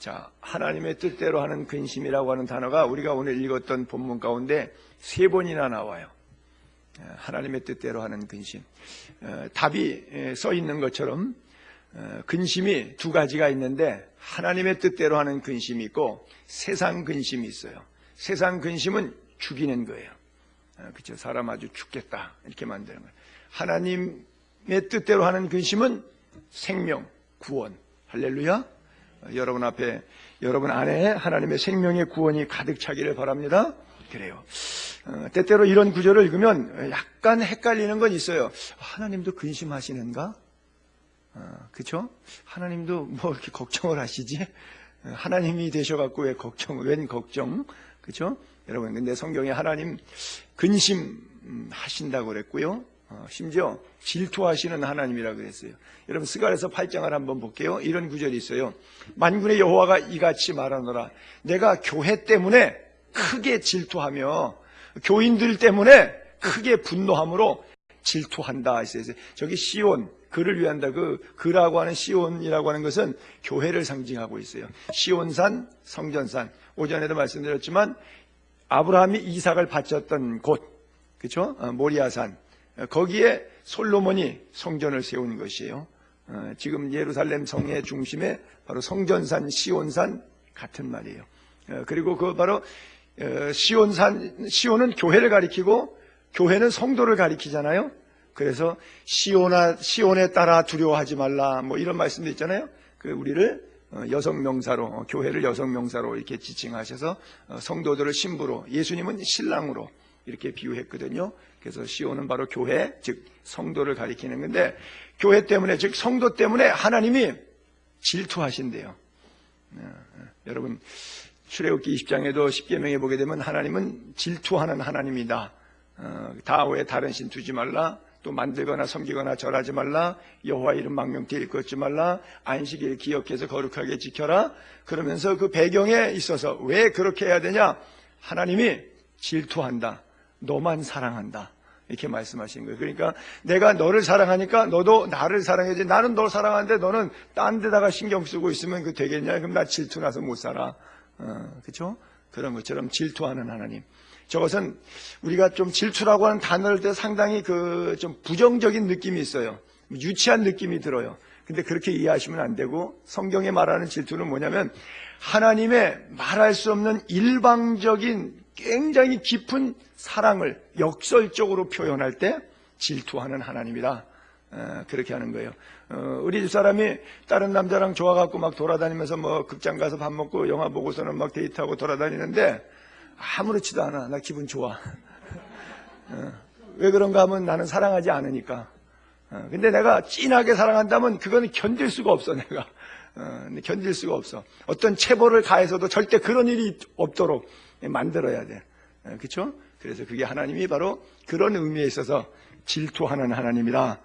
자, 하나님의 뜻대로 하는 근심이라고 하는 단어가 우리가 오늘 읽었던 본문 가운데 3번이나 나와요. 하나님의 뜻대로 하는 근심. 답이 써 있는 것처럼 근심이 2가지가 있는데 하나님의 뜻대로 하는 근심이 있고 세상 근심이 있어요. 세상 근심은 죽이는 거예요. 그렇죠? 사람 아주 죽겠다 이렇게 만드는 거예요. 하나님의 뜻대로 하는 근심은 생명, 구원. 할렐루야. 여러분 앞에, 여러분 안에 하나님의 생명의 구원이 가득 차기를 바랍니다. 그래요. 때때로 이런 구절을 읽으면 약간 헷갈리는 건 있어요. 하나님도 근심하시는가? 그렇죠? 하나님도 뭐 이렇게 걱정을 하시지? 하나님이 되셔갖고 웬 걱정? 그렇죠? 여러분, 근데 성경에 하나님 근심하신다고 그랬고요. 심지어 질투하시는 하나님이라고 그랬어요. 여러분, 스가랴서 8장을 한번 볼게요. 이런 구절이 있어요. 만군의 여호와가 이같이 말하노라. 내가 교회 때문에 크게 질투하며 교인들 때문에 크게 분노함으로 질투한다. 저기 시온, 그를 위한다. 그라고 하는 시온이라고 하는 것은 교회를 상징하고 있어요. 시온산, 성전산. 오전에도 말씀드렸지만 아브라함이 이삭을 바쳤던 곳, 그렇죠? 모리아산. 거기에 솔로몬이 성전을 세운 것이에요. 지금 예루살렘 성의 중심에 바로 성전산, 시온산 같은 말이에요. 그리고 그 바로 시온은 교회를 가리키고 교회는 성도를 가리키잖아요. 그래서 시온에 따라 두려워하지 말라 뭐 이런 말씀도 있잖아요. 우리를 여성 명사로, 교회를 여성 명사로 이렇게 지칭하셔서 성도들을 신부로, 예수님은 신랑으로 이렇게 비유했거든요. 그래서 시온은 바로 교회, 즉 성도를 가리키는 건데, 교회 때문에, 즉 성도 때문에 하나님이 질투하신대요. 여러분, 출애굽기 20장에도 10계명에 보게 되면 하나님은 질투하는 하나님이다. 왜 다른 신 두지 말라, 또 만들거나 섬기거나 절하지 말라, 여호와 이름 망령되이 일컫지 말라, 안식일 기억해서 거룩하게 지켜라. 그러면서 그 배경에 있어서 왜 그렇게 해야 되냐? 하나님이 질투한다. 너만 사랑한다. 이렇게 말씀하신 거예요. 그러니까 내가 너를 사랑하니까 너도 나를 사랑해야지. 나는 널 사랑하는데 너는 딴 데다가 신경 쓰고 있으면 그 되겠냐? 그럼 나 질투나서 못 살아. 그렇죠? 그런 것처럼 질투하는 하나님. 저것은 우리가 좀 질투라고 하는 단어를 때 상당히 좀 부정적인 느낌이 있어요. 유치한 느낌이 들어요. 근데 그렇게 이해하시면 안 되고, 성경에 말하는 질투는 뭐냐면 하나님의 말할 수 없는 일방적인 굉장히 깊은 사랑을 역설적으로 표현할 때 질투하는 하나님이다. 그렇게 하는 거예요. 우리 집사람이 다른 남자랑 좋아갖고 막 돌아다니면서 뭐 극장 가서 밥 먹고 영화 보고서는 막 데이트하고 돌아다니는데 아무렇지도 않아. 나 기분 좋아. 왜 그런가 하면 나는 사랑하지 않으니까. 근데 내가 진하게 사랑한다면 그거는 견딜 수가 없어, 내가. 견딜 수가 없어. 어떤 체벌을 가해서도 절대 그런 일이 없도록 만들어야 돼. 그렇죠? 그래서 그게 하나님이 바로 그런 의미에 있어서 질투하는 하나님이다.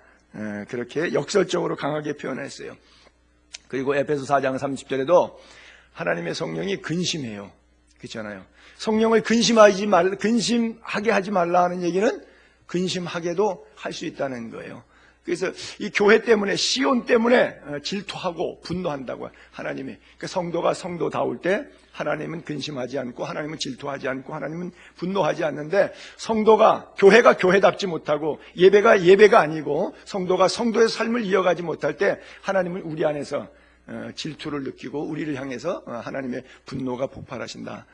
그렇게 역설적으로 강하게 표현했어요. 그리고 에베소 4장 30절에도 하나님의 성령이 근심해요. 그렇잖아요. 성령을 근심하게 하지 말라 하는 얘기는 근심하게도 할 수 있다는 거예요. 그래서 이 교회 때문에, 시온 때문에 질투하고 분노한다고 하나님이. 그러니까 성도가 성도다울 때 하나님은 근심하지 않고, 하나님은 질투하지 않고, 하나님은 분노하지 않는데, 교회가 교회답지 못하고, 예배가 예배가 아니고, 성도가 성도의 삶을 이어가지 못할 때 하나님은 우리 안에서 질투를 느끼고 우리를 향해서 하나님의 분노가 폭발하신다.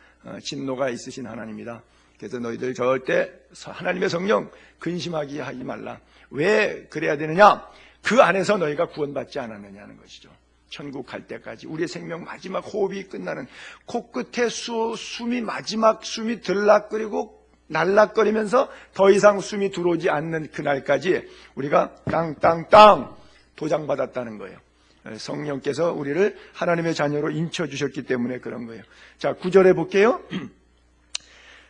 진노가 있으신 하나님이다. 그래서 너희들 절대 하나님의 성령 근심하게 하지 말라. 왜 그래야 되느냐? 그 안에서 너희가 구원받지 않았느냐는 것이죠. 천국 갈 때까지 우리의 생명 마지막 호흡이 끝나는 코끝에 마지막 숨이 들락거리고 날락거리면서 더 이상 숨이 들어오지 않는 그날까지 우리가 땅땅땅 도장받았다는 거예요. 성령께서 우리를 하나님의 자녀로 인쳐주셨기 때문에 그런 거예요. 자, 9절에 볼게요.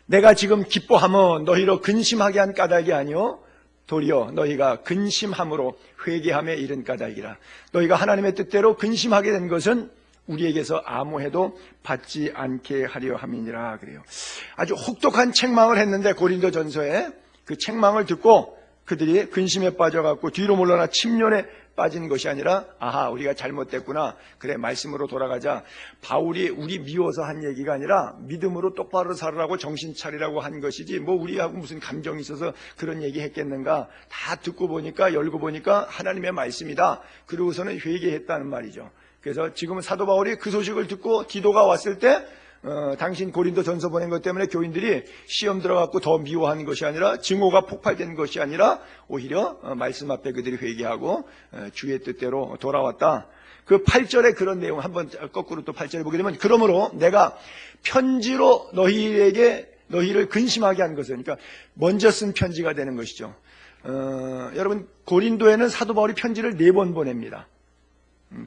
내가 지금 기뻐하며 너희로 근심하게 한 까닭이 아니요 도리어 너희가 근심함으로 회개함에 이른 까닭이라. 너희가 하나님의 뜻대로 근심하게 된 것은 우리에게서 아무 해도 받지 않게 하려 함이니라. 그래요. 아주 혹독한 책망을 했는데 고린도전서에 그 책망을 듣고 그들이 근심에 빠져갖고 뒤로 물러나 침륜에 빠진 것이 아니라 아하 우리가 잘못됐구나, 그래 말씀으로 돌아가자. 바울이 우리 미워서 한 얘기가 아니라 믿음으로 똑바로 살으라고 정신 차리라고 한 것이지 뭐 우리하고 무슨 감정이 있어서 그런 얘기 했겠는가. 다 듣고 보니까 열고 보니까 하나님의 말씀이다. 그러고서는 회개했다는 말이죠. 그래서 지금은 사도 바울이 그 소식을 듣고 디도가 왔을 때 당신 고린도 전서 보낸 것 때문에 교인들이 시험 들어갖고 더 미워한 것이 아니라 증오가 폭발된 것이 아니라 오히려 말씀 앞에 그들이 회개하고 주의 뜻대로 돌아왔다. 그 8절에 그런 내용 한번 거꾸로 또 8절에 보게 되면 그러므로 내가 편지로 너희를 근심하게 한 것은, 그러니까 먼저 쓴 편지가 되는 것이죠. 여러분 고린도에는 사도 바울이 편지를 4번 보냅니다.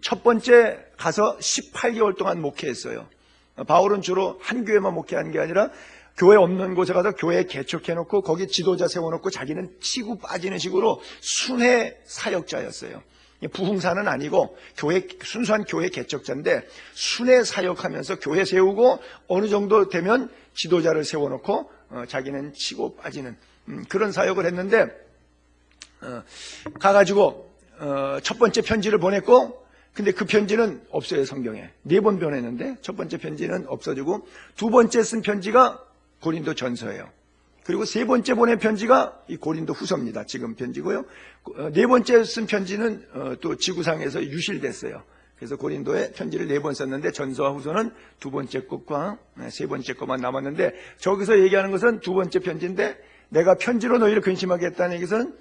첫 번째 가서 18개월 동안 목회했어요. 바울은 주로 한 교회만 목회한 게 아니라 교회 없는 곳에 가서 교회 개척해놓고 거기 지도자 세워놓고 자기는 치고 빠지는 식으로 순회 사역자였어요. 부흥사는 아니고 순수한 교회 개척자인데 순회 사역하면서 교회 세우고 어느 정도 되면 지도자를 세워놓고 자기는 치고 빠지는 그런 사역을 했는데 가가지고 첫 번째 편지를 보냈고, 근데 그 편지는 없어요. 성경에 4번 보냈는데 첫 번째 편지는 없어지고, 두 번째 쓴 편지가 고린도 전서예요. 그리고 세 번째 보낸 편지가 이 고린도 후서입니다. 지금 편지고요. 4번째 쓴 편지는 또 지구상에서 유실됐어요. 그래서 고린도에 편지를 4번 썼는데 전서와 후서는 두 번째 것과 세 번째 것만 남았는데, 저기서 얘기하는 것은 두 번째 편지인데 내가 편지로 너희를 근심하게 했다는 얘기는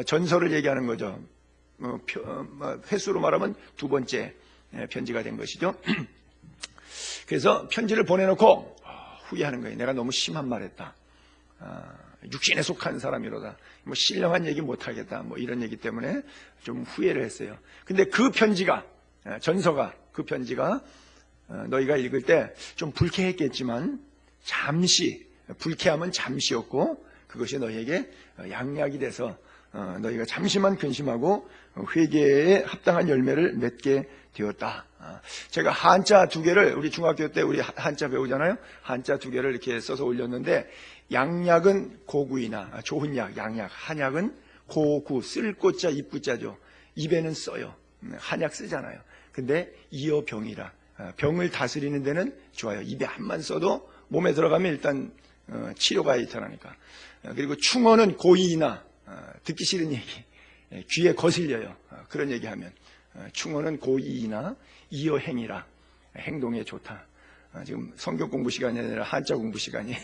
전서를 얘기하는 거죠. 횟수로 말하면 두 번째 편지가 된 것이죠. 그래서 편지를 보내놓고 후회하는 거예요. 내가 너무 심한 말 했다. 육신에 속한 사람이로다. 뭐 신령한 얘기 못하겠다. 뭐 이런 얘기 때문에 좀 후회를 했어요. 근데 그 편지가, 전서가, 그 편지가 너희가 읽을 때 좀 불쾌했겠지만 잠시, 불쾌함은 잠시였고 그것이 너희에게 양약이 돼서 너희가 잠시만 근심하고 회개에 합당한 열매를 맺게 되었다. 제가 한자 2개를 우리 중학교 때 우리 한자 배우잖아요. 한자 2개를 이렇게 써서 올렸는데, 양약은 고구이나 좋은 약, 양약. 한약은 고구, 쓸 꽃자, 입구자죠. 입에는 써요. 한약 쓰잖아요. 근데 이어병이라, 병을 다스리는 데는 좋아요. 입에 한만 써도 몸에 들어가면 일단 치료가 일어나니까. 그리고 충어는 고이나, 듣기 싫은 얘기, 귀에 거슬려요. 그런 얘기하면 충어는 고이나 이어행이라, 행동에 좋다. 지금 성경 공부 시간이 아니라 한자 공부 시간이에요.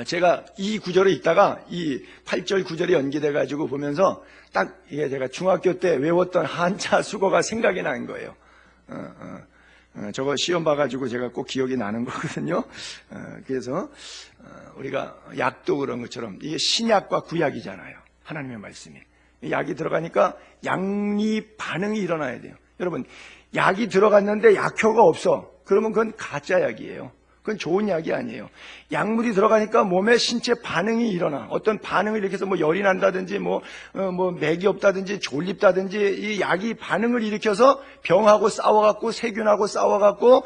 제가 이 구절을 읽다가 이 8절 9절이 연계돼 가지고 보면서 딱 이게 제가 중학교 때 외웠던 한자 수거가 생각이 난 거예요. 저거 시험 봐가지고 제가 꼭 기억이 나는 거거든요. 그래서 우리가 약도 그런 것처럼 이게 신약과 구약이잖아요. 하나님의 말씀이. 약이 들어가니까 양리 반응이 일어나야 돼요. 여러분, 약이 들어갔는데 약효가 없어. 그러면 그건 가짜 약이에요. 그건 좋은 약이 아니에요. 약물이 들어가니까 몸에 신체 반응이 일어나. 어떤 반응을 일으켜서 뭐 열이 난다든지 뭐 맥이 없다든지 졸립다든지 이 약이 반응을 일으켜서 병하고 싸워갖고 세균하고 싸워갖고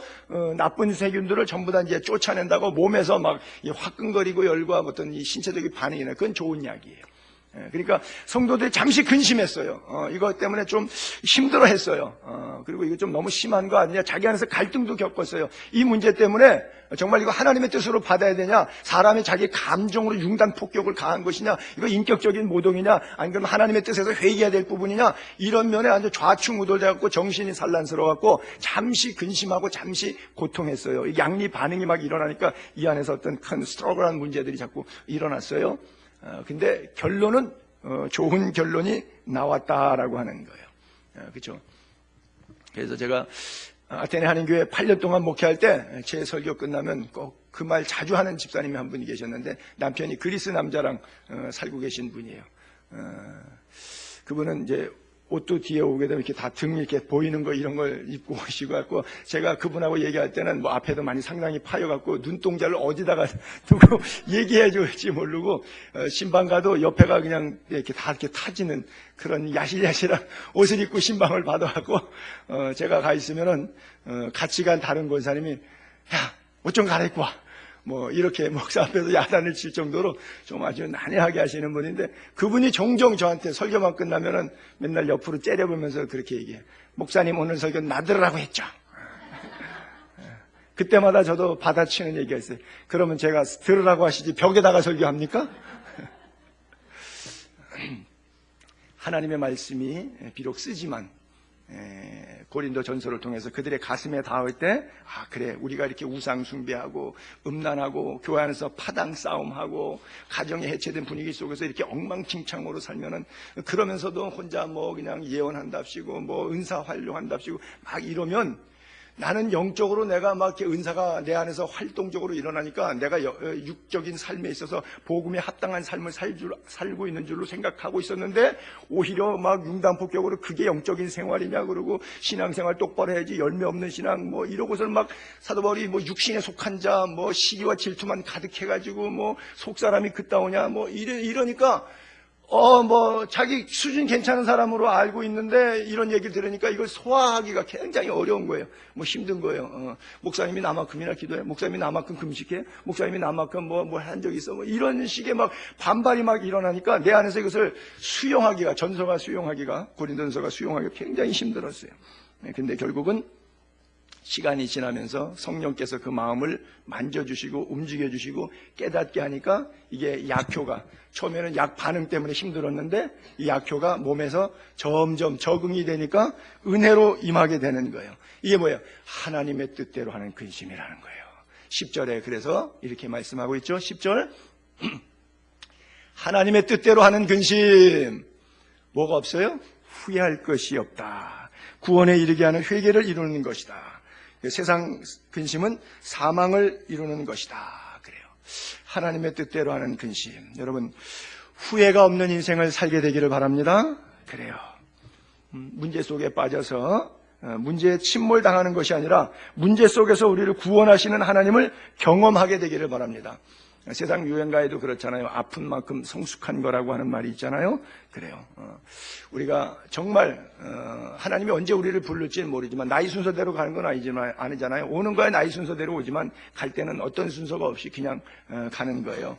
나쁜 세균들을 전부 다 이제 쫓아낸다고 몸에서 막 화끈거리고 열과 어떤 이 신체적인 반응이 나. 그건 좋은 약이에요. 그러니까 성도들이 잠시 근심했어요. 이것 때문에 좀 힘들어했어요. 그리고 이거 좀 너무 심한 거 아니냐, 자기 안에서 갈등도 겪었어요. 이 문제 때문에 정말 이거 하나님의 뜻으로 받아야 되냐, 사람이 자기 감정으로 융단 폭격을 가한 것이냐, 이거 인격적인 모독이냐, 아니면 하나님의 뜻에서 회개해야 될 부분이냐, 이런 면에 아주 좌충우돌돼갖고 정신이 산란스러워갖고 잠시 근심하고 잠시 고통했어요. 양리 반응이 막 일어나니까 이 안에서 어떤 큰 스트러글한 문제들이 자꾸 일어났어요. 근데 결론은 좋은 결론이 나왔다라고 하는 거예요. 그렇죠? 그래서 제가 아테네 한인교회 8년 동안 목회할 때 제 설교 끝나면 꼭 그 말 자주 하는 집사님이 한 분이 계셨는데, 남편이 그리스 남자랑 살고 계신 분이에요. 그분은 이제 옷도 뒤에 오게 되면 이렇게 다 등 이렇게 보이는 거 이런 걸 입고 오시고 갖고, 제가 그분하고 얘기할 때는 뭐 앞에도 많이 상당히 파여갖고 눈동자를 어디다가 두고 얘기해 줄지 모르고, 신방 가도 옆에가 그냥 이렇게 다 이렇게 타지는 그런 야실야실한 옷을 입고 신방을 받아갖고, 제가 가 있으면은, 같이 간 다른 권사님이, 야, 옷 좀 갈아입고 와. 뭐 이렇게 목사 앞에서 야단을 칠 정도로 좀 아주 난해하게 하시는 분인데, 그분이 종종 저한테 설교만 끝나면은 맨날 옆으로 째려보면서 그렇게 얘기해요. 목사님 오늘 설교 나들으라고 했죠. 그때마다 저도 받아치는 얘기가 있어요. 그러면 제가 들으라고 하시지 벽에다가 설교합니까? 하나님의 말씀이 비록 쓰지만 고린도 전서를 통해서 그들의 가슴에 닿을 때, 그래, 우리가 이렇게 우상 숭배하고 음란하고 교회 안에서 파당 싸움하고 가정이 해체된 분위기 속에서 이렇게 엉망진창으로 살면은, 그러면서도 혼자 뭐 그냥 예언한답시고 뭐 은사 활용한답시고 막 이러면, 나는 영적으로 내가 막 이렇게 은사가 내 안에서 활동적으로 일어나니까 내가 육적인 삶에 있어서 복음에 합당한 삶을 살고 있는 줄로 생각하고 있었는데, 오히려 막 융단폭격으로 그게 영적인 생활이냐 그러고 신앙생활 똑바로 해야지 열매 없는 신앙 뭐 이러고서 막 사도 바울이 뭐 육신에 속한 자 뭐 시기와 질투만 가득해가지고 뭐 속사람이 그따오냐 뭐 이러니까 뭐 자기 수준 괜찮은 사람으로 알고 있는데 이런 얘기를 들으니까 이걸 소화하기가 굉장히 어려운 거예요. 뭐 힘든 거예요. 목사님이 나만큼이나 기도해, 목사님이 나만큼 금식해, 목사님이 나만큼 뭐 한 적 있어, 뭐 이런 식의 막 반발이 막 일어나니까 내 안에서 이것을 수용하기가, 전서가 수용하기가, 고린도전서가 수용하기가 굉장히 힘들었어요. 근데 결국은 시간이 지나면서 성령께서 그 마음을 만져주시고 움직여주시고 깨닫게 하니까 이게 약효가, 처음에는 약 반응 때문에 힘들었는데 이 약효가 몸에서 점점 적응이 되니까 은혜로 임하게 되는 거예요. 이게 뭐예요? 하나님의 뜻대로 하는 근심이라는 거예요. 10절에 그래서 이렇게 말씀하고 있죠. 10절 하나님의 뜻대로 하는 근심, 뭐가 없어요? 후회할 것이 없다. 구원에 이르게 하는 회개를 이루는 것이다. 세상 근심은 사망을 이루는 것이다. 그래요. 하나님의 뜻대로 하는 근심. 여러분, 후회가 없는 인생을 살게 되기를 바랍니다. 그래요. 문제 속에 빠져서 문제에 침몰당하는 것이 아니라 문제 속에서 우리를 구원하시는 하나님을 경험하게 되기를 바랍니다. 세상 유행가에도 그렇잖아요. 아픈 만큼 성숙한 거라고 하는 말이 있잖아요. 그래요. 우리가 정말 하나님이 언제 우리를 부를지는 모르지만 나이 순서대로 가는 건 아니잖아요. 오는 거야 나이 순서대로 오지만 갈 때는 어떤 순서가 없이 그냥 가는 거예요.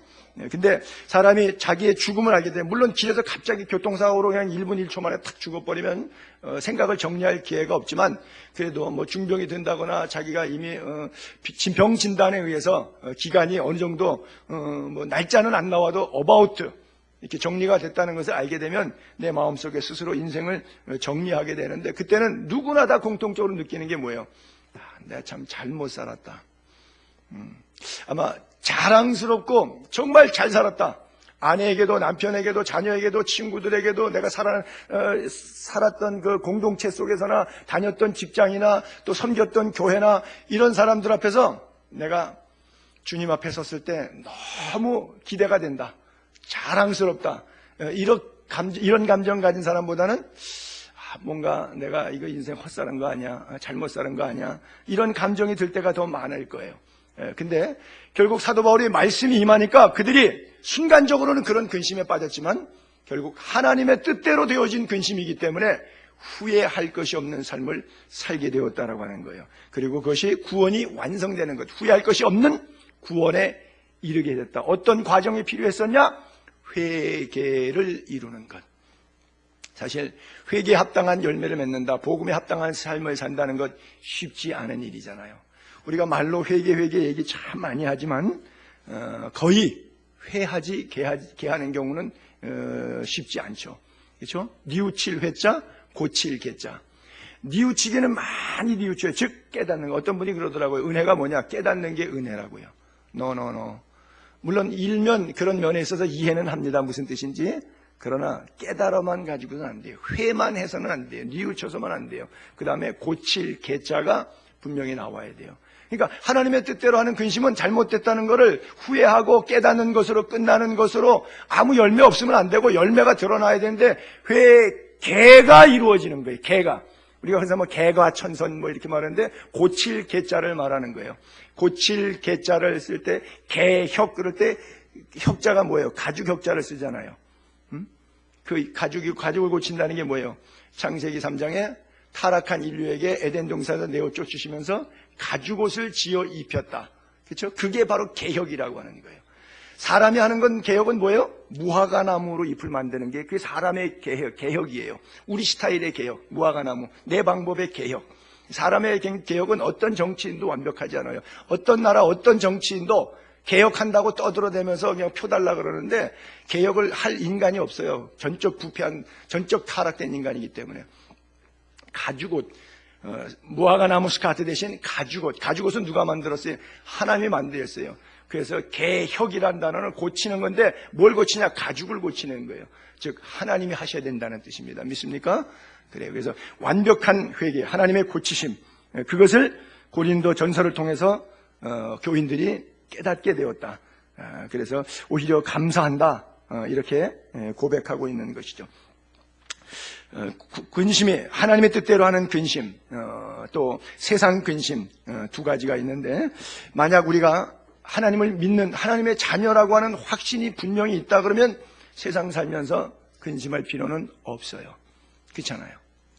근데 사람이 자기의 죽음을 알게 되면, 물론 길에서 갑자기 교통사고로 그냥 1분 1초 만에 탁 죽어버리면 생각을 정리할 기회가 없지만, 그래도 뭐 중병이 된다거나 자기가 이미 병 진단에 의해서 기간이 어느 정도 뭐 날짜는 안 나와도 about 이렇게 정리가 됐다는 것을 알게 되면 내 마음속에 스스로 인생을 정리하게 되는데, 그때는 누구나 다 공통적으로 느끼는 게 뭐예요? 내가 참 잘못 살았다. 아마 자랑스럽고 정말 잘 살았다. 아내에게도 남편에게도 자녀에게도 친구들에게도 내가 살았던 그 공동체 속에서나 다녔던 직장이나 또 섬겼던 교회나 이런 사람들 앞에서 내가 주님 앞에 섰을 때 너무 기대가 된다. 자랑스럽다. 이런 감정 가진 사람보다는 뭔가 내가 이거 인생 헛살은 거 아니야, 잘못 살은 거 아니야, 이런 감정이 들 때가 더 많을 거예요. 근데 결국 사도 바울이 말씀이 임하니까 그들이 순간적으로는 그런 근심에 빠졌지만 결국 하나님의 뜻대로 되어진 근심이기 때문에 후회할 것이 없는 삶을 살게 되었다라고 하는 거예요. 그리고 그것이 구원이 완성되는 것, 후회할 것이 없는 구원에 이르게 됐다. 어떤 과정이 필요했었냐? 회개를 이루는 것. 사실 회개에 합당한 열매를 맺는다, 복음에 합당한 삶을 산다는 것 쉽지 않은 일이잖아요. 우리가 말로 회개 얘기 참 많이 하지만 거의 회하지 개하는 경우는 쉽지 않죠. 그렇죠? 뉘우칠 회자, 고칠 개자. 뉘우치기는 많이 뉘우쳐요. 즉 깨닫는 거. 어떤 분이 그러더라고요. 은혜가 뭐냐? 깨닫는 게 은혜라고요. No. 물론 일면 그런 면에 있어서 이해는 합니다. 무슨 뜻인지. 그러나 깨달아만 가지고는 안 돼요. 회만 해서는 안 돼요. 뉘우쳐서만 안 돼요. 그 다음에 고칠 개자가 분명히 나와야 돼요. 그러니까 하나님의 뜻대로 하는 근심은 잘못됐다는 것을 후회하고 깨닫는 것으로 끝나는 것으로 아무 열매 없으면 안 되고 열매가 드러나야 되는데 개가 이루어지는 거예요. 개가. 우리가 그래서 뭐 개가 천선 뭐 이렇게 말하는데 고칠 개자를 말하는 거예요. 고칠 개자를 쓸 때 개혁 그럴 때 혁자가 뭐예요? 가죽 혁자를 쓰잖아요. 그 가죽을 고친다는 게 뭐예요? 창세기 3장에 타락한 인류에게 에덴 동산에서 내어 쫓으시면서 가죽옷을 지어 입혔다. 그렇죠? 그게 바로 개혁이라고 하는 거예요. 사람이 하는 건 개혁은 뭐예요? 무화과나무로 잎을 만드는 게 그게 사람의 개혁이에요. 우리 스타일의 개혁, 무화과나무, 내 방법의 개혁. 사람의 개혁은 어떤 정치인도 완벽하지 않아요. 어떤 나라, 어떤 정치인도 개혁한다고 떠들어대면서 그냥 표 달라 그러는데 개혁을 할 인간이 없어요. 전적 부패한, 전적 타락된 인간이기 때문에. 가죽옷, 무화과나무 스카트 대신 가죽옷. 가죽옷은 누가 만들었어요? 하나님이 만들었어요. 그래서 개혁이라는 단어는 고치는 건데 뭘 고치냐? 가죽을 고치는 거예요. 즉 하나님이 하셔야 된다는 뜻입니다. 믿습니까? 그래요. 그래서 완벽한 회개, 하나님의 고치심, 그것을 고린도 전서를 통해서 교인들이 깨닫게 되었다. 그래서 오히려 감사한다. 이렇게 고백하고 있는 것이죠. 근심이 하나님의 뜻대로 하는 근심, 또 세상 근심 두 가지가 있는데 만약 우리가 하나님을 믿는 하나님의 자녀라고 하는 확신이 분명히 있다 그러면 세상 살면서 근심할 필요는 없어요. 그렇잖아요.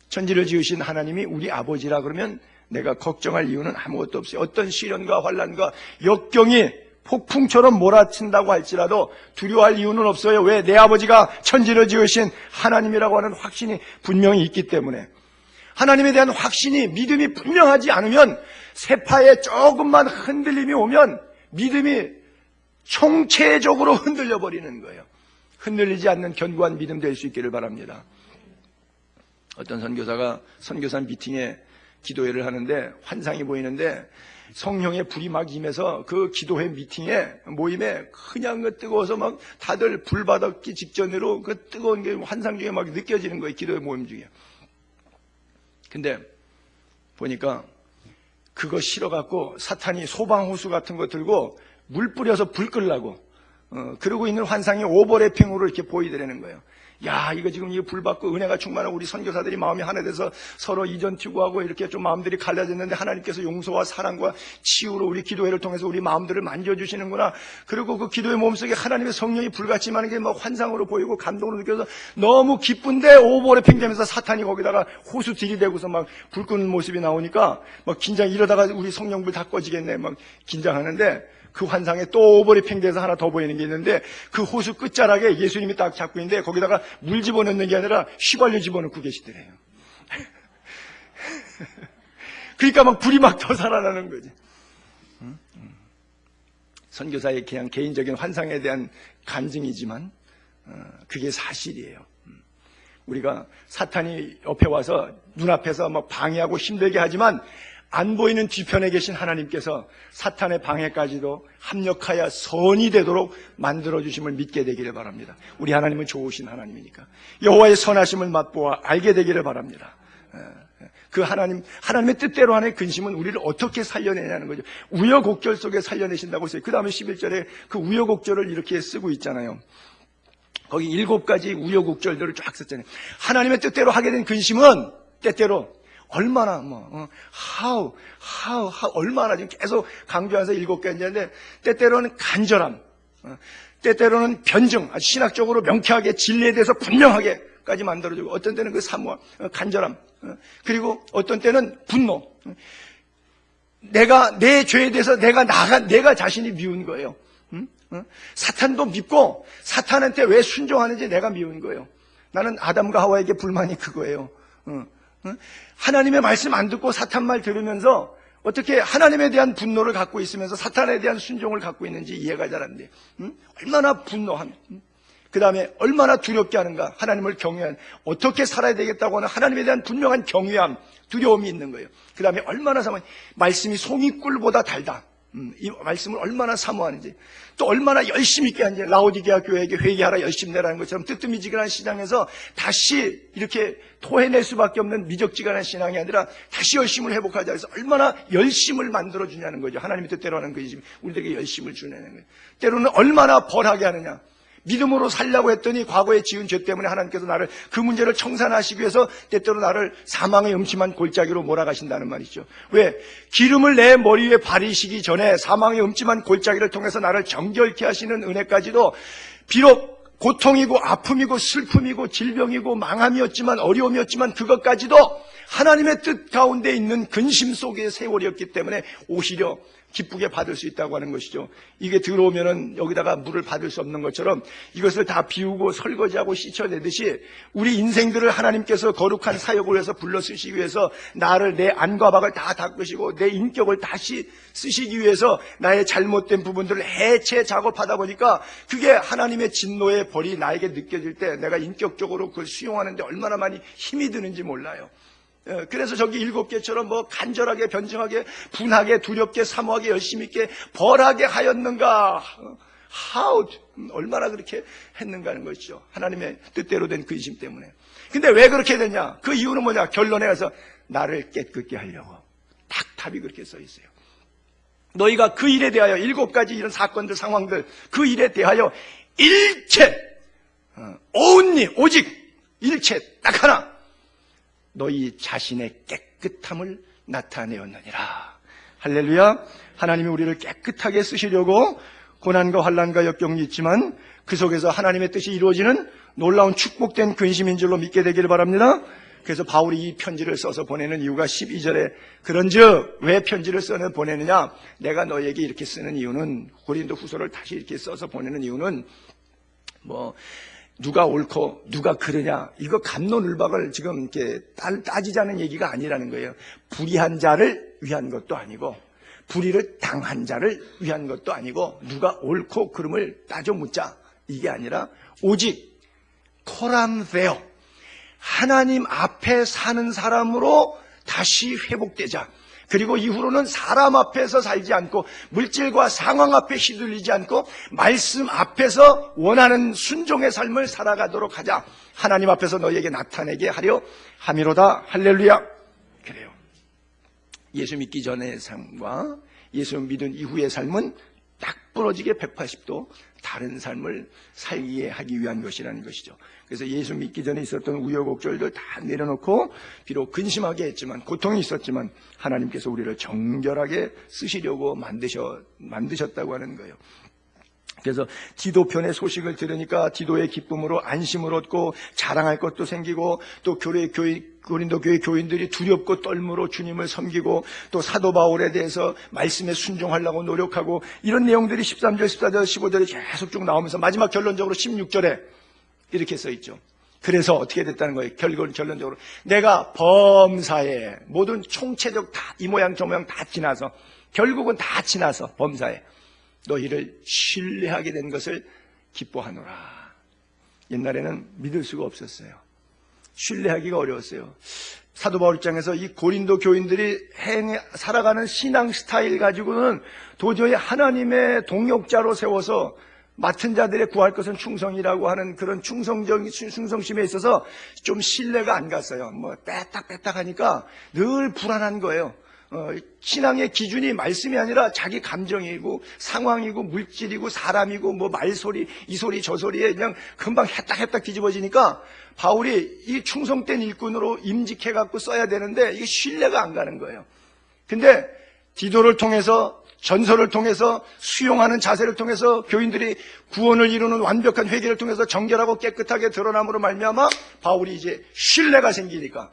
천지를 지으신 하나님이 우리 아버지라 그러면 내가 걱정할 이유는 아무것도 없어요. 어떤 시련과 환난과 역경이 폭풍처럼 몰아친다고 할지라도 두려워할 이유는 없어요. 왜? 내 아버지가 천지를 지으신 하나님이라고 하는 확신이 분명히 있기 때문에. 하나님에 대한 확신이, 믿음이 분명하지 않으면 세파에 조금만 흔들림이 오면 믿음이 총체적으로 흔들려 버리는 거예요. 흔들리지 않는 견고한 믿음 될 수 있기를 바랍니다. 어떤 선교사가 선교사 미팅에 기도회를 하는데 환상이 보이는데 성령의 불이 막 임해서 그 기도회 미팅에 모임에 그냥 뜨거워서 막 다들 불 받았기 직전으로 그 뜨거운 게 환상 중에 막 느껴지는 거예요. 기도회 모임 중에. 근데 보니까 그거 싫어갖고 사탄이 소방호수 같은 거 들고 물 뿌려서 불 끌라고 그러고 있는 환상이 오버래핑으로 이렇게 보이더라는 거예요. 야, 이거 지금 이거 불 받고 은혜가 충만한 우리 선교사들이 마음이 하나 돼서 서로 이전 투구하고 이렇게 좀 마음들이 갈라졌는데 하나님께서 용서와 사랑과 치유로 우리 기도회를 통해서 우리 마음들을 만져주시는구나. 그리고 그 기도의 몸속에 하나님의 성령이 불같이 임하는 게 막 환상으로 보이고 감동으로 느껴서 너무 기쁜데 오버래핑 되면서 사탄이 거기다가 호수 들이대고서 막 불 끄는 모습이 나오니까 막 긴장, 이러다가 우리 성령불 다 꺼지겠네 막 긴장하는데 그 환상에 또 오버래핑 돼서 하나 더 보이는 게 있는데 그 호수 끝자락에 예수님이 딱 잡고 있는데 거기다가 물 집어넣는 게 아니라 휘발유 집어넣고 계시더래요. 그러니까 막 불이 막 더 살아나는 거지. 선교사의 그냥 개인적인 환상에 대한 간증이지만 그게 사실이에요. 우리가 사탄이 옆에 와서 눈앞에서 막 방해하고 힘들게 하지만 안 보이는 뒤편에 계신 하나님께서 사탄의 방해까지도 합력하여 선이 되도록 만들어주심을 믿게 되기를 바랍니다. 우리 하나님은 좋으신 하나님이니까 여호와의 선하심을 맛보아 알게 되기를 바랍니다. 그 하나님의 뜻대로 하는 근심은 우리를 어떻게 살려내냐는 거죠. 우여곡절 속에 살려내신다고 했어요. 그 다음에 11절에 그 우여곡절을 이렇게 쓰고 있잖아요. 거기 7가지 우여곡절들을 쫙 썼잖아요. 하나님의 뜻대로 하게 된 근심은 때때로 얼마나 how 얼마나 지금 계속 강조하면서 7개 했는데 때때로는 간절함, 때때로는 변증, 아주 신학적으로 명쾌하게 진리에 대해서 분명하게까지 만들어주고 어떤 때는 그 사모함, 간절함, 그리고 어떤 때는 분노. 내 죄에 대해서 내가 자신이 미운 거예요. 사탄도 밉고 사탄한테 왜 순종하는지 내가 미운 거예요. 나는 아담과 하와에게 불만이 그거예요. 하나님의 말씀 안 듣고 사탄 말 들으면서 어떻게 하나님에 대한 분노를 갖고 있으면서 사탄에 대한 순종을 갖고 있는지 이해가 잘 안 돼. 얼마나 분노함. 그 다음에 얼마나 두렵게 하는가. 하나님을 경외한, 어떻게 살아야 되겠다고 하는 하나님에 대한 분명한 경외함, 두려움이 있는 거예요. 그 다음에 얼마나 말씀이 송이꿀보다 달다. 이 말씀을 얼마나 사모하는지, 또 얼마나 열심히 있게 하는지. 라오디게아 교회에게 회개하라 열심히 내라는 것처럼 뜨뜻미지근한 시장에서 다시 이렇게 토해낼 수밖에 없는 미적지근한 신앙이 아니라 다시 열심을 회복하자 해서 얼마나 열심을 만들어주냐는 거죠. 하나님의 뜻대로 하는 것이지 우리에게 열심을 주냐는 거예요. 때로는 얼마나 벌하게 하느냐. 믿음으로 살려고 했더니 과거에 지은 죄 때문에 하나님께서 나를 그 문제를 청산하시기 위해서 때때로 나를 사망의 음침한 골짜기로 몰아가신다는 말이죠. 왜? 기름을 내 머리 위에 바르시기 전에 사망의 음침한 골짜기를 통해서 나를 정결케 하시는 은혜까지도 비록 고통이고 아픔이고 슬픔이고 질병이고 망함이었지만 어려움이었지만 그것까지도 하나님의 뜻 가운데 있는 근심 속의 세월이었기 때문에 오히려 기쁘게 받을 수 있다고 하는 것이죠. 이게 들어오면은 여기다가 물을 받을 수 없는 것처럼 이것을 다 비우고 설거지하고 씻어내듯이 우리 인생들을 하나님께서 거룩한 사역을 해서 불러 쓰시기 위해서 나를, 내 안과 밖을 다 닦으시고 내 인격을 다시 쓰시기 위해서 나의 잘못된 부분들을 해체 작업하다 보니까 그게 하나님의 진노의 벌이 나에게 느껴질 때 내가 인격적으로 그걸 수용하는데 얼마나 많이 힘이 드는지 몰라요. 그래서 저기 7개처럼 뭐 간절하게, 변증하게, 분하게, 두렵게, 사모하게, 열심히 있게, 벌하게 하였는가? How? 얼마나 그렇게 했는가 하는 것이죠. 하나님의 뜻대로 된 근심 때문에. 근데 왜 그렇게 됐냐? 그 이유는 뭐냐? 결론에 가서 나를 깨끗게 하려고. 딱 답이 그렇게 써 있어요. 너희가 그 일에 대하여 7가지 이런 사건들, 상황들, 그 일에 대하여 일체, only, 오직 일체 딱 하나, 너희 자신의 깨끗함을 나타내었느니라. 할렐루야. 하나님이 우리를 깨끗하게 쓰시려고 고난과 환난과 역경이 있지만 그 속에서 하나님의 뜻이 이루어지는 놀라운 축복된 근심인 줄로 믿게 되기를 바랍니다. 그래서 바울이 이 편지를 써서 보내는 이유가 12절에 그런즉 왜 편지를 써서 보내느냐? 내가 너에게 이렇게 쓰는 이유는, 고린도 후서를 다시 이렇게 써서 보내는 이유는 누가 옳고 누가 그르냐, 이거 갑론을박을 지금 이렇게 따지자는 얘기가 아니라는 거예요. 불의한 자를 위한 것도 아니고 불의를 당한 자를 위한 것도 아니고 누가 옳고 그름을 따져 묻자, 이게 아니라 오직 코람데오, 하나님 앞에 사는 사람으로 다시 회복되자. 그리고 이후로는 사람 앞에서 살지 않고 물질과 상황 앞에 휘둘리지 않고 말씀 앞에서 원하는 순종의 삶을 살아가도록 하자. 하나님 앞에서 너희에게 나타내게 하려 함이로다. 할렐루야. 그래요. 예수 믿기 전의 삶과 예수 믿은 이후의 삶은 딱 부러지게 180도 다른 삶을 살게 하기 위한 것이라는 것이죠. 그래서 예수 믿기 전에 있었던 우여곡절들 다 내려놓고 비록 근심하게 했지만, 고통이 있었지만 하나님께서 우리를 정결하게 쓰시려고 만드셨다고 하는 거예요. 그래서 디도 편의 소식을 들으니까 디도의 기쁨으로 안심을 얻고 자랑할 것도 생기고, 또 고린도 교회 교인들이 두렵고 떨므로 주님을 섬기고, 또 사도 바울에 대해서 말씀에 순종하려고 노력하고, 이런 내용들이 13절, 14절, 15절에 계속 쭉 나오면서 마지막 결론적으로 16절에 이렇게 써 있죠. 그래서 어떻게 됐다는 거예요? 결론적으로 내가 범사에 모든 총체적 다 이 모양 저 모양 다 지나서, 결국은 다 지나서 범사에 너희를 신뢰하게 된 것을 기뻐하노라. 옛날에는 믿을 수가 없었어요. 신뢰하기가 어려웠어요. 사도 바울 입장에서 이 고린도 교인들이 살아가는 신앙 스타일 가지고는 도저히 하나님의 동역자로 세워서 맡은 자들의 구할 것은 충성이라고 하는 그런 충성심에 있어서 좀 신뢰가 안 갔어요. 빼딱 하니까 늘 불안한 거예요. 신앙의 기준이 말씀이 아니라 자기 감정이고 상황이고 물질이고 사람이고 말소리, 이 소리 저 소리에 그냥 금방 해딱 뒤집어지니까 바울이 이 충성된 일꾼으로 임직해갖고 써야 되는데 이게 신뢰가 안 가는 거예요. 근데 디도를 통해서, 전설을 통해서, 수용하는 자세를 통해서 교인들이 구원을 이루는 완벽한 회개를 통해서 정결하고 깨끗하게 드러남으로 말미암아 바울이 이제 신뢰가 생기니까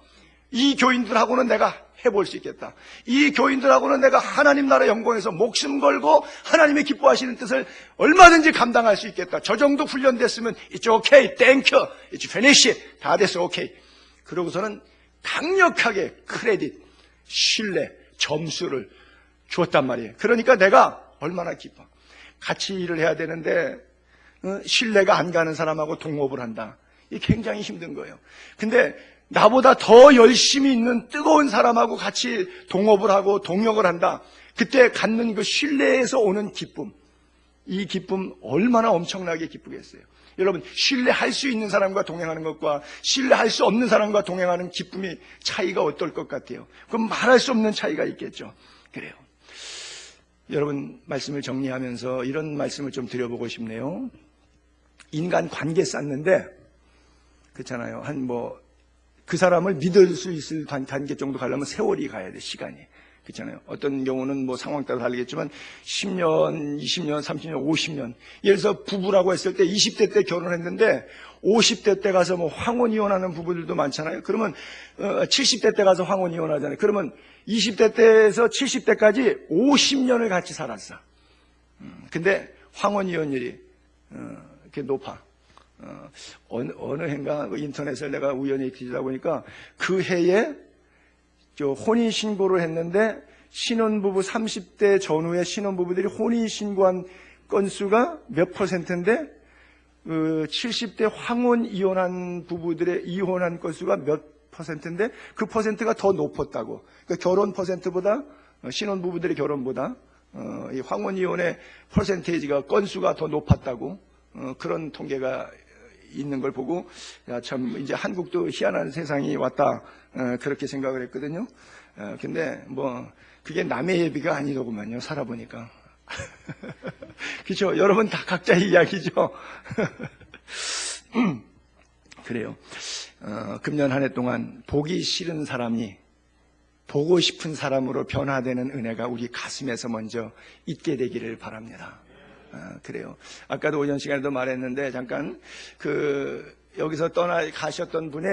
이 교인들하고는 내가 해볼 수 있겠다. 이 교인들하고는 내가 하나님 나라 영광에서 목숨 걸고 하나님의 기뻐하시는 뜻을 얼마든지 감당할 수 있겠다. 저 정도 훈련됐으면 It's okay, thank you, it's finished, 다 됐어, 오케이. 그러고서는 강력하게 크레딧, 신뢰, 점수를 주었단 말이에요. 그러니까 내가 얼마나 기뻐. 같이 일을 해야 되는데 신뢰가 안 가는 사람하고 동업을 한다. 이게 굉장히 힘든 거예요. 근데 나보다 더 열심히 있는 뜨거운 사람하고 같이 동업을 하고 동역을 한다. 그때 갖는 그 신뢰에서 오는 기쁨, 이 기쁨 얼마나 엄청나게 기쁘겠어요. 여러분, 신뢰할 수 있는 사람과 동행하는 것과 신뢰할 수 없는 사람과 동행하는 기쁨이 차이가 어떨 것 같아요? 그럼 말할 수 없는 차이가 있겠죠. 그래요. 여러분, 말씀을 정리하면서 이런 말씀을 좀 드려보고 싶네요. 인간 관계 쌓는데, 그렇잖아요. 그 사람을 믿을 수 있을 단계 정도 가려면 세월이 가야 돼, 시간이. 그렇잖아요. 어떤 경우는 상황 따라 다르겠지만 10년, 20년, 30년, 50년. 예를 들어서 부부라고 했을 때 20대 때 결혼했는데 50대 때 가서 뭐 황혼 이혼하는 부부들도 많잖아요. 그러면 70대 때 가서 황혼 이혼하잖아요. 그러면 20대 때에서 70대까지 50년을 같이 살았어. 근데 황혼 이혼율이 이렇게 높아. 어느 해인가 인터넷을 내가 우연히 뒤지다 보니까 그 해에 혼인 신고를 했는데 신혼부부 30대 전후의 신혼부부들이 혼인 신고한 건수가 몇 %인데 70대 황혼 이혼한 부부들의 이혼한 건수가 몇 %인데 그 퍼센트가 더 높았다고. 그러니까 결혼 퍼센트보다 신혼부부들의 결혼보다 이 황혼 이혼의 퍼센테이지가 건수가 더 높았다고. 그런 통계가 있는 걸 보고 야, 참 이제 한국도 희한한 세상이 왔다 그렇게 생각을 했거든요. 근데 뭐 그게 남의 예비가 아니더구만요. 살아보니까. 그렇죠. 여러분 다 각자의 이야기죠. 그래요. 금년 한 해 동안 보기 싫은 사람이 보고 싶은 사람으로 변화되는 은혜가 우리 가슴에서 먼저 있게 되기를 바랍니다. 그래요. 아까도 오전 시간에도 말했는데 잠깐 여기서 가셨던 분의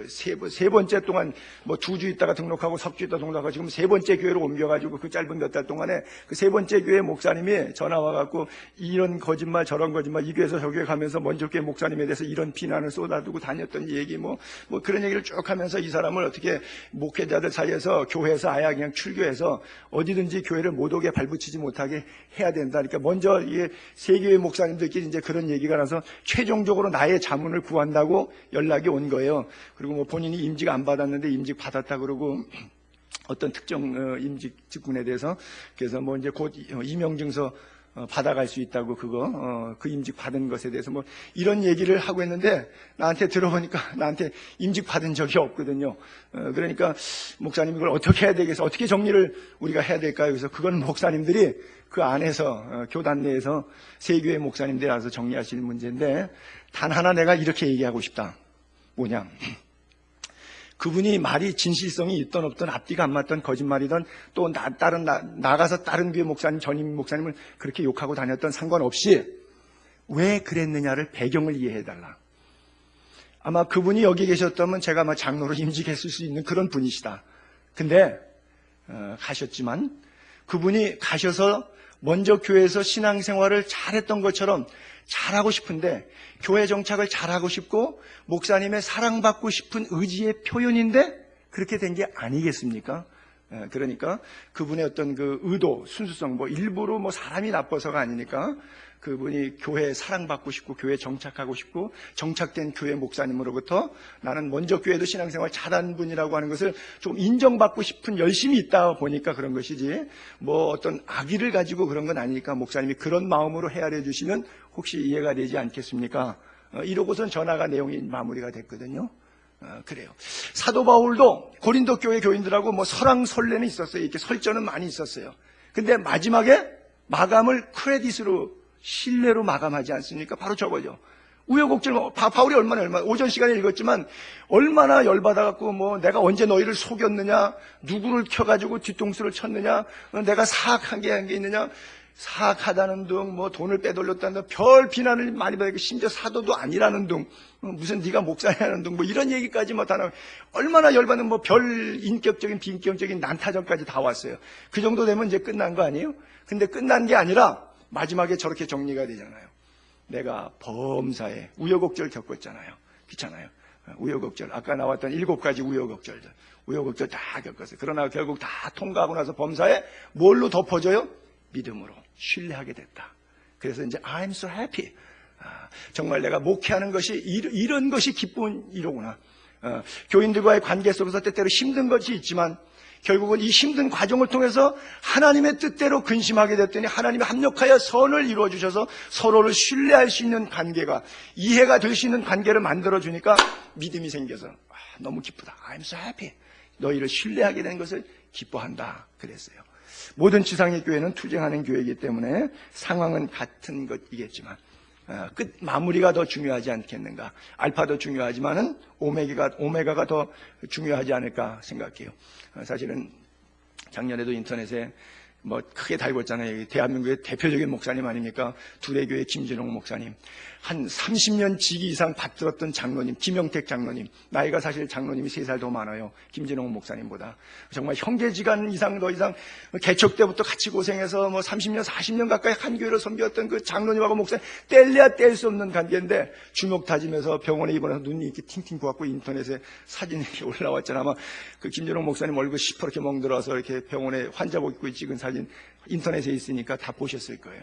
세 번째 동안 뭐 2주 있다가 등록하고 석 주 있다가 등록하고 지금 세 번째 교회로 옮겨가지고 그 짧은 몇 달 동안에 그 세 번째 교회 목사님이 전화 와갖고 이런 거짓말 저런 거짓말 이 교회에서 저 교회 가면서 먼저 교회 목사님에 대해서 이런 비난을 쏟아두고 다녔던 얘기 뭐 그런 얘기를 쭉 하면서 이 사람을 어떻게 목회자들 사이에서 교회에서 아예 그냥 출교해서 어디든지 교회를 못 오게 발붙이지 못하게 해야 된다. 그러니까 먼저 이게 세 교회 목사님들끼리 이제 그런 얘기가 나서 최종적으로 나의 자문을 구한다고 연락이 온 거예요. 그리고 뭐 본인이 임직 안 받았는데 임직 받았다 그러고 어떤 특정 임직 직군에 대해서 그래서 뭐 이제 곧 임용증서 받아갈 수 있다고 그 임직 받은 것에 대해서 뭐 이런 얘기를 하고 했는데 나한테 들어보니까 나한테 임직 받은 적이 없거든요. 그러니까 목사님 이걸 어떻게 해야 되겠어? 어떻게 정리를 우리가 해야 될까요? 그래서 그건 목사님들이 그 안에서 교단 내에서 세교회 목사님들이 알아서 정리하시는 문제인데 단 하나 내가 이렇게 얘기하고 싶다. 뭐냐? 그분이 말이 진실성이 있던 없던 앞뒤가 안 맞던 거짓말이던 또 나가서 다른 교회 목사님 전임 목사님을 그렇게 욕하고 다녔던 상관없이 왜 그랬느냐를 배경을 이해해달라. 아마 그분이 여기 계셨다면 제가 아마 장로로 임직했을 수 있는 그런 분이시다. 근데 가셨지만 그분이 가셔서 먼저 교회에서 신앙생활을 잘했던 것처럼 잘하고 싶은데 교회 정착을 잘하고 싶고 목사님의 사랑받고 싶은 의지의 표현인데 그렇게 된 게 아니겠습니까? 그러니까 그분의 어떤 그 의도, 순수성, 뭐 일부러 뭐 사람이 나빠서가 아니니까 그분이 교회에 사랑받고 싶고 교회에 정착하고 싶고 정착된 교회 목사님으로부터 나는 먼저 교회도 신앙생활 잘한 분이라고 하는 것을 좀 인정받고 싶은 열심이 있다 보니까 그런 것이지 뭐 어떤 악의를 가지고 그런 건 아니니까 목사님이 그런 마음으로 헤아려 주시면 혹시 이해가 되지 않겠습니까? 이러고선 전화가 내용이 마무리가 됐거든요. 그래요. 사도 바울도 고린도 교회 교인들하고 뭐 설왕설래는 있었어요. 이렇게 설전은 많이 있었어요. 근데 마지막에 마감을 크레딧으로 신뢰로 마감하지 않습니까? 바로 저거죠. 우여곡절, 바울이 얼마나 오전 시간에 읽었지만 얼마나 열받아갖고 뭐 내가 언제 너희를 속였느냐, 누구를 켜가지고 뒤통수를 쳤느냐, 내가 사악한 게 있느냐, 사악하다는 둥, 뭐 돈을 빼돌렸다는 둥, 별 비난을 많이 받고 심지어 사도도 아니라는 둥, 무슨 네가 목사냐는 둥, 뭐 이런 얘기까지 뭐 다 나오고 얼마나 열받는 뭐 별 인격적인 비인격적인 난타전까지 다 왔어요. 그 정도 되면 이제 끝난 거 아니에요? 근데 끝난 게 아니라 마지막에 저렇게 정리가 되잖아요. 내가 범사에 우여곡절 겪었잖아요. 그렇잖아요. 우여곡절. 아까 나왔던 7가지 우여곡절들. 우여곡절 다 겪었어요. 그러나 결국 다 통과하고 나서 범사에 뭘로 덮어져요? 믿음으로 신뢰하게 됐다. 그래서 이제 I'm so happy. 정말 내가 목회하는 것이 이런 것이 기쁜 일이구나. 교인들과의 관계 속에서 때때로 힘든 것이 있지만 결국은 이 힘든 과정을 통해서 하나님의 뜻대로 근심하게 됐더니 하나님이 합력하여 선을 이루어 주셔서 서로를 신뢰할 수 있는 관계가 이해가 될 수 있는 관계를 만들어 주니까 믿음이 생겨서 너무 기쁘다. I'm so happy. 너희를 신뢰하게 된 것을 기뻐한다. 그랬어요. 모든 지상의 교회는 투쟁하는 교회이기 때문에 상황은 같은 것이겠지만 끝 마무리가 더 중요하지 않겠는가. 알파도 중요하지만은 오메가가 더 중요하지 않을까 생각해요. 사실은 작년에도 인터넷에 뭐 크게 달고 있잖아요. 대한민국의 대표적인 목사님 아닙니까? 두레교회 김진홍 목사님. 한 30년 직위 이상 받들었던 장로님, 김영택 장로님. 나이가 사실 장로님이 3살 더 많아요. 김진홍 목사님보다. 정말 형제지간 이상 더 이상 개척 때부터 같이 고생해서 뭐 30년, 40년 가까이 한 교회를 섬겼던 그 장로님하고 목사님 뗄래야 뗄 수 없는 관계인데 주먹 다지면서 병원에 입원해서 눈이 이렇게 팅팅 부었고 인터넷에 사진이 이렇게 올라왔잖아. 아마 그 김진홍 목사님 얼굴 시퍼렇게 멍들어서 이렇게 병원에 환자복 입고 찍은 사진 인터넷에 있으니까 다 보셨을 거예요.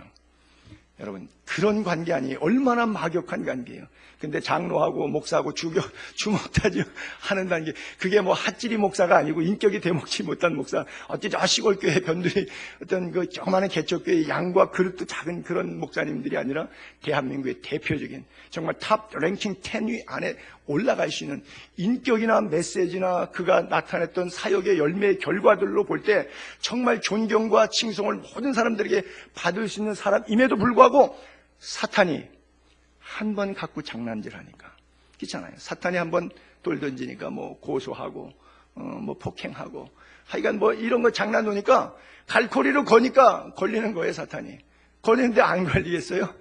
여러분, 그런 관계 아니에요. 얼마나 막역한 관계예요. 근데 장로하고 목사하고 주먹다지 하는 단계, 그게 뭐 핫질이 목사가 아니고 인격이 대목지 못한 목사, 어찌 저 시골교회 변두리 어떤 그 조그마한 개척교회 양과 그릇도 작은 그런 목사님들이 아니라 대한민국의 대표적인 정말 탑 랭킹 10위 안에 올라갈 수 있는 인격이나 메시지나 그가 나타냈던 사역의 열매의 결과들로 볼 때 정말 존경과 칭송을 모든 사람들에게 받을 수 있는 사람임에도 불구하고 사탄이 한 번 갖고 장난질하니까 그렇잖아요. 사탄이 한 번 돌 던지니까 뭐 고소하고 뭐 폭행하고 하여간 뭐 이런 거 장난 놓으니까 갈고리로 거니까 걸리는 거예요. 사탄이 걸리는데 안 걸리겠어요?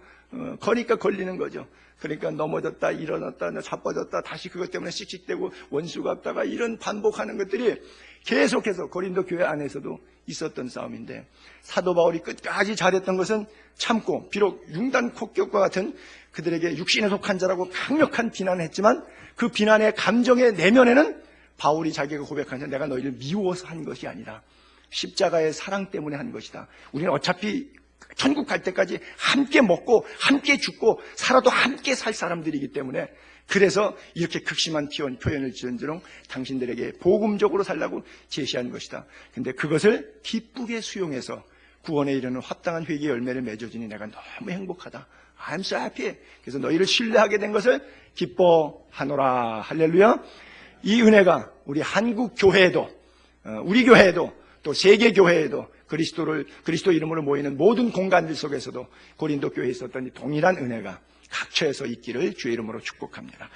거니까 걸리는 거죠. 그러니까 넘어졌다 일어났다 자빠졌다 다시 그것 때문에 씩씩대고 원수가 없다가 이런 반복하는 것들이 계속해서 고린도 교회 안에서도 있었던 싸움인데 사도 바울이 끝까지 잘했던 것은 참고 비록 융단 폭격과 같은 그들에게 육신에 속한 자라고 강력한 비난을 했지만 그 비난의 감정의 내면에는 바울이 자기가 고백하는 내가 너희를 미워서 한 것이 아니라 십자가의 사랑 때문에 한 것이다. 우리는 어차피 천국 갈 때까지 함께 먹고 함께 죽고 살아도 함께 살 사람들이기 때문에 그래서 이렇게 극심한 표현을 지은지롱 당신들에게 복음적으로 살라고 제시한 것이다. 근데 그것을 기쁘게 수용해서 구원에 이르는 합당한 회개의 열매를 맺어주니 내가 너무 행복하다. I'm so happy. 그래서 너희를 신뢰하게 된 것을 기뻐하노라. 할렐루야. 이 은혜가 우리 한국 교회에도 우리 교회에도 또 세계 교회에도 그리스도 이름으로 모이는 모든 공간들 속에서도 고린도 교회에 있었던 동일한 은혜가 각처에서 있기를 주의 이름으로 축복합니다.